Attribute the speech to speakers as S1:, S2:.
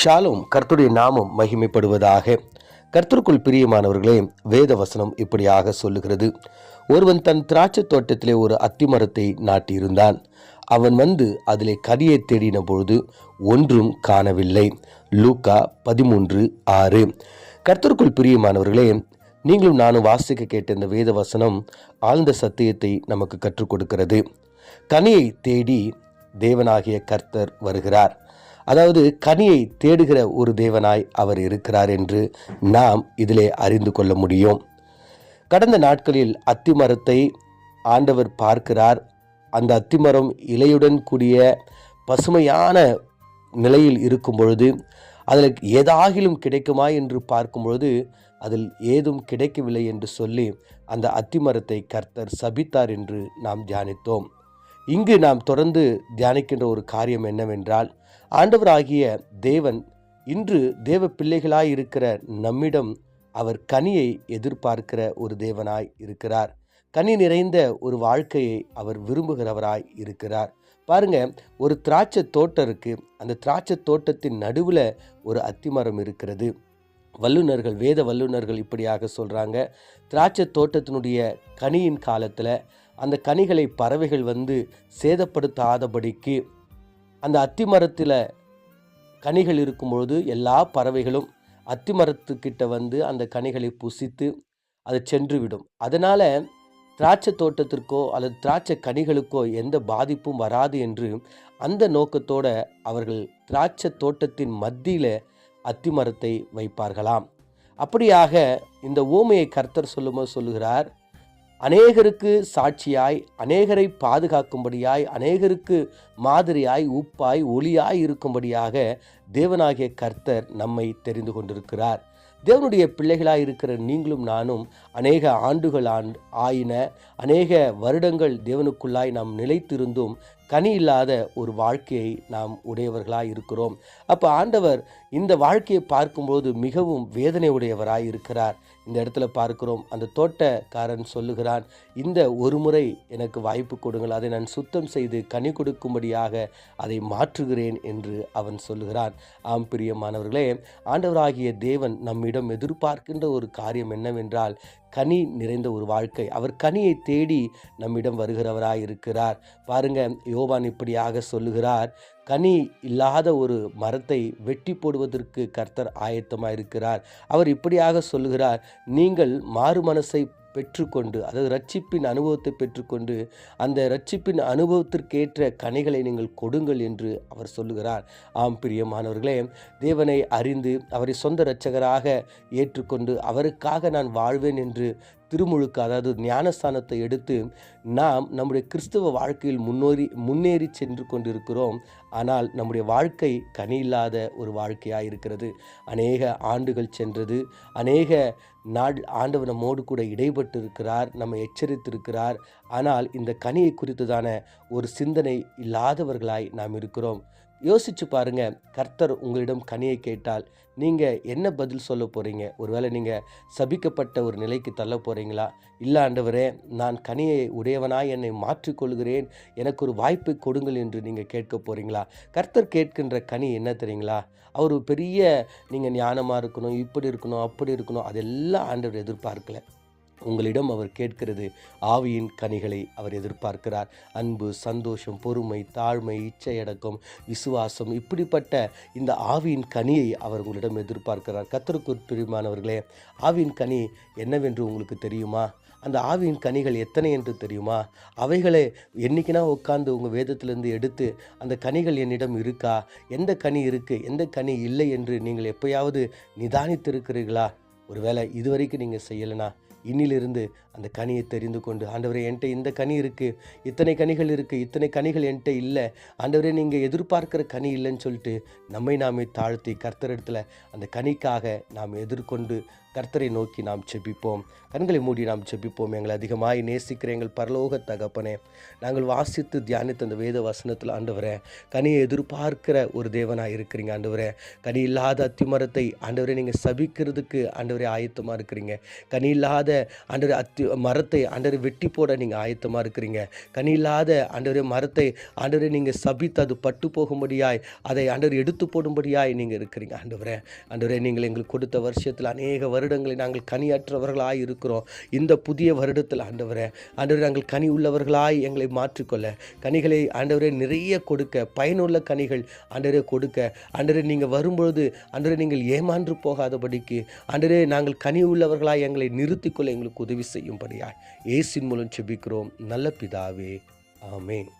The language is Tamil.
S1: ஷாலும் கர்த்தருடைய நாமம் மகிமைப்படுவதாக. கர்த்தருக்குள் பிரியமானவர்களே, வேத வசனம் இப்படியாக சொல்லுகிறது. ஒருவன் தன் திராட்சை தோட்டத்திலே ஒரு அத்திமரத்தை நாட்டியிருந்தான். அவன் வந்து அதிலே கனியை தேடின பொழுது ஒன்றும் காணவில்லை. லூக்கா 13:6. கர்த்தருக்குள் பிரியமானவர்களே, நீங்களும் நானும் வாசிக்க கேட்ட இந்த வேத வசனம் ஆழ்ந்த சத்தியத்தை நமக்கு கற்றுக் கொடுக்கிறது. கனியை தேடி தேவனாகிய கர்த்தர் வருகிறார். அதாவது கனியை தேடுகிற ஒரு தேவனாய் அவர் இருக்கிறார் என்று நாம் இதிலே அறிந்து கொள்ள முடியும். கடந்த நாட்களில் அத்திமரத்தை ஆண்டவர் பார்க்கிறார். அந்த அத்திமரம் இலையுடன் கூடிய பசுமையான நிலையில் இருக்கும் பொழுது அதில் ஏதாகிலும் கிடைக்குமா என்று பார்க்கும் பொழுது அதில் ஏதும் கிடைக்கவில்லை என்று சொல்லி அந்த அத்திமரத்தை கர்த்தர் சபித்தார் என்று நாம் தியானித்தோம். இங்கு நாம் தொடர்ந்து தியானிக்கின்ற ஒரு காரியம் என்னவென்றால், ஆண்டவராகிய தேவன் இன்று தேவ பிள்ளைகளாய் இருக்கிற நம்மிடம் அவர் கனியை எதிர்பார்க்கிற ஒரு தேவனாய் இருக்கிறார். கனி நிறைந்த ஒரு வாழ்க்கையை அவர் விரும்புகிறவராய் இருக்கிறார். பாருங்க, ஒரு திராட்சை தோட்டம் இருக்கு. அந்த திராட்சை தோட்டத்தின் நடுவில் ஒரு அத்திமரம் இருக்கிறது. வல்லுநர்கள், வேத வல்லுநர்கள் இப்படியாக சொல்றாங்க, திராட்சை தோட்டத்தினுடைய கனியின் காலத்தில் அந்த கனிகளை பறவைகள் வந்து சேதப்படுத்தாதபடிக்கு அந்த அத்திமரத்தில் கனிகள் இருக்கும்பொழுது எல்லா பறவைகளும் அத்திமரத்துக்கிட்ட வந்து அந்த கனிகளை புசித்து அது சென்றுவிடும். அதனால் திராட்சை தோட்டத்திற்கோ அல்லது திராட்சை கனிகளுக்கோ எந்த பாதிப்பும் வராது என்று அந்த நோக்கத்தோட அவர்கள் திராட்சை தோட்டத்தின் மத்தியில் அத்திமரத்தை வைப்பார்களாம். அப்படியாக இந்த ஊமையை கர்த்தர் சொல்லுகிறார், அநேகருக்கு சாட்சியாய், அநேகரை பாதுகாக்கும்படியாய், அநேகருக்கு மாதிரியாய், உப்பாய், ஒளியாய் இருக்கும்படியாக தேவனாகிய கர்த்தர் நம்மை தெரிந்து கொண்டிருக்கிறார். தேவனுடைய பிள்ளைகளாய் இருக்கிற நீங்களும் நானும் அநேக ஆண்டுகள் ஆயின, அநேக வருடங்கள் தேவனுக்குள்ளாய் நாம் நிலைத்திருந்தும் கனி இல்லாத ஒரு வாழ்க்கையை நாம் உடையவர்களாய் இருக்கிறோம். அப்போ ஆண்டவர் இந்த வாழ்க்கையை பார்க்கும்போது மிகவும் வேதனை உடையவராய் இருக்கிறார். இந்த இடத்துல பார்க்கிறோம், அந்த தோட்டக்காரன் சொல்லுகிறான், இந்த ஒரு முறை எனக்கு வாய்ப்பு கொடுங்கள், அதை நான் சுத்தம் செய்து கனி கொடுக்கும்படியாக அதை மாற்றுகிறேன் என்று அவன் சொல்லுகிறான். ஆம் பிரியமானவர்களே, ஆண்டவராகிய தேவன் நம்மிடம் எதிர்பார்க்கின்ற ஒரு காரியம் என்னவென்றால் கனி நிறைந்த ஒரு வாழ்க்கை. அவர் கனியை தேடி நம்மிடம் வருகிறவராய் இருக்கிறார். பாருங்க, யோவான் இப்படியாக சொல்லுகிறார், கனி இல்லாத ஒரு மரத்தை வெட்டி போடுவதற்கு கர்த்தர் ஆயத்தமாக இருக்கிறார். அவர் இப்படியாக சொல்லுகிறார், நீங்கள் மாறு மனசை பெற்றுக்கொண்டு, அதாவது ரட்சிப்பின் அனுபவத்தை பெற்றுக்கொண்டு அந்த ரட்சிப்பின் அனுபவத்திற்கேற்ற கனிகளை நீங்கள் கொடுங்கள் என்று அவர் சொல்லுகிறார். ஆம் பிரியமானவர்களே, தேவனை அறிந்து அவரை சொந்த இரட்சகராக ஏற்றுக்கொண்டு அவருக்காக நான் வாழ்வேன் என்று திருமுழுக்கு, அதாவது ஞானஸ்தானத்தை எடுத்து நாம் நம்முடைய கிறிஸ்தவ வாழ்க்கையில் முன்னேறி சென்று கொண்டிருக்கிறோம். ஆனால் நம்முடைய வாழ்க்கை கனி இல்லாத ஒரு வாழ்க்கையாக இருக்கிறது. அநேக ஆண்டுகள் சென்றது, அநேக நாள் ஆண்டவர் நம்மோடு கூட இடைப்பட்டு இருக்கிறார், நம்ம எச்சரித்திருக்கிறார். ஆனால் இந்த கனியை குறித்துதான ஒரு சிந்தனை இல்லாதவர்களாய் நாம் இருக்கிறோம். யோசிச்சு பாருங்க, கர்த்தர் உங்களிடம் கனியை கேட்டால் நீங்கள் என்ன பதில் சொல்ல போகிறீங்க? ஒருவேளை நீங்கள் சபிக்கப்பட்ட ஒரு நிலைக்கு தள்ள போகிறீங்களா? இல்லை ஆண்டவரே, நான் கனியை உடையவனாய் என்னை மாற்றிக்கொள்கிறேன், எனக்கு ஒரு வாய்ப்பை கொடுங்கள் என்று நீங்கள் கேட்க போகிறீங்களா? கர்த்தர் கேட்கின்ற கனி என்ன தெரியுங்களா? அவர் பெரிய நீங்கள் ஞானமாக இருக்கணும், இப்படி இருக்கணும், அப்படி இருக்கணும், அதெல்லாம் ஆண்டவர் எதிர்பார்க்கல. உங்களிடம் அவர் கேட்கிறது ஆவியின் கனிகளை அவர் எதிர்பார்க்கிறார். அன்பு, சந்தோஷம், பொறுமை, தாழ்மை, இச்சையடக்கம், விசுவாசம், இப்படிப்பட்ட இந்த ஆவியின் கனியை அவர் உங்களிடம் எதிர்பார்க்கிறார். கர்த்தருக்கு பிரியமானவர்களே, ஆவியின் கனி என்னவென்று உங்களுக்கு தெரியுமா? அந்த ஆவியின் கனிகள் எத்தனை என்று தெரியுமா? அவைகளை என்றைக்குனா உட்கார்ந்து உங்கள் வேதத்திலிருந்து எடுத்து அந்த கனிகள் என்னிடம் இருக்கா, எந்த கனி இருக்குது, எந்த கனி இல்லை என்று நீங்கள் எப்பயாவது நிதானித்திருக்கிறீர்களா? ஒருவேளை இதுவரைக்கும் நீங்கள் செய்யலைனா இன்னிலிருந்து அந்த கனியை தெரிந்து கொண்டு, ஆண்டவரே, என்கிட்ட இந்த கனி இருக்குது, இத்தனை கனிகள் இருக்குது, இத்தனை கனிகள் என்கிட்ட இல்லை, ஆண்டவரே நீங்கள் எதிர்பார்க்கிற கனி இல்லைன்னு சொல்லிட்டு நம்மை நாமே தாழ்த்தி கர்த்தரிடத்தில் அந்த கனிக்காக நாம் எதிர்கொண்டு கர்த்தரை நோக்கி நாம் ஜெபிப்போம். கண்களை மூடி நாம் ஜெபிப்போம். எங்களை அதிகமாய் நேசிக்கிற எங்கள் பரலோக தகப்பனே, நாங்கள் வாசித்து தியானித்த அந்த வேத வசனத்தில் ஆண்டவரே, கனியை எதிர்பார்க்கிற ஒரு தேவனாக இருக்கிறீங்க ஆண்டவரே. கனி இல்லாத அத்திமரத்தை ஆண்டவரே நீங்கள் சபிக்கிறதுக்கு ஆண்டவரே ஆயத்தமாக இருக்கிறீங்க. கனி இல்லாத ஆண்டவரே மரத்தை ஆண்டவரை வெட்டி போட நீங்கள் ஆயத்தமாக இருக்கிறீங்க. கனி இல்லாத ஆண்டவரே மரத்தை ஆண்டவரே நீங்கள் சபித்து அது பட்டு போகும்படியாய் அதை ஆண்டவர் எடுத்து போடும்படியாய் நீங்கள் இருக்கிறீங்க ஆண்டவரே. ஆண்டவரே, நீங்கள் எங்களுக்கு கொடுத்த வருஷத்தில் அநேக வருடங்களை நாங்கள் கனியற்றவர்களாய் இருக்கிறோம். இந்த புதிய வருடத்தில் ஆண்டவரே நாங்கள் கனி உள்ளவர்களாய் எங்களை மாற்றிக்கொள்ள, கனிகளை ஆண்டவரே நிறைய கொடுக்க, பயனுள்ள கனிகள் ஆண்டவரே கொடுக்க, ஆண்டவரே நீங்கள் வரும்பொழுது ஆண்டவரே நீங்கள் ஏமான்று போகாதபடிக்கு ஆண்டவரே நாங்கள் கனி உள்ளவர்களாய் எங்களை நிறுத்திக்கொள்ள எங்களுக்கு உதவி செய்யும்படியாய் இயேசுவின் மூலம் ஜெபிக்கிறோம் நல்ல பிதாவே, ஆமென்.